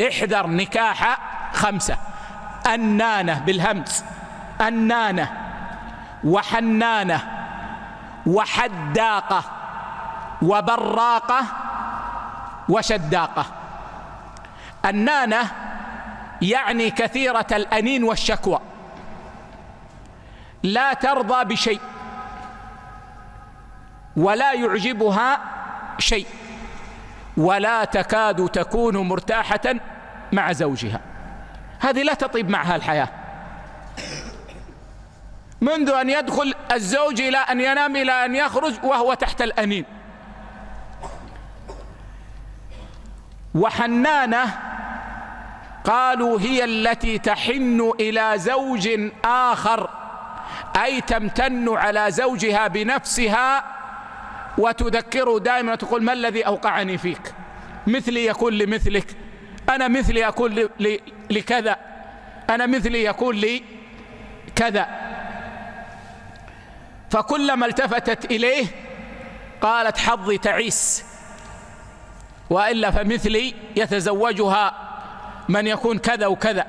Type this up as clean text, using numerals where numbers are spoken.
احذر نكاح 5: أنانة بالهمز، أنانة، وحنانة، وحداقة، وبراقة، وشداقة. أنانة يعني كثيرة الأنين والشكوى، لا ترضى بشيء ولا يعجبها شيء، ولا تكاد تكون مرتاحة مع زوجها. هذه لا تطيب معها الحياة، منذ أن يدخل الزوج إلى أن ينام إلى أن يخرج وهو تحت الأنين. وحنانة قالوا هي التي تحن إلى زوج آخر، أي تمتن على زوجها بنفسها وتذكره دائما وتقول: ما الذي أوقعني فيك؟ مثلي يكون لمثلك، أنا مثلي يكون لكذا، أنا مثلي يكون لي كذا. فكلما التفتت إليه قالت: حظي تعيس، وإلا فمثلي يتزوجها من يكون كذا وكذا.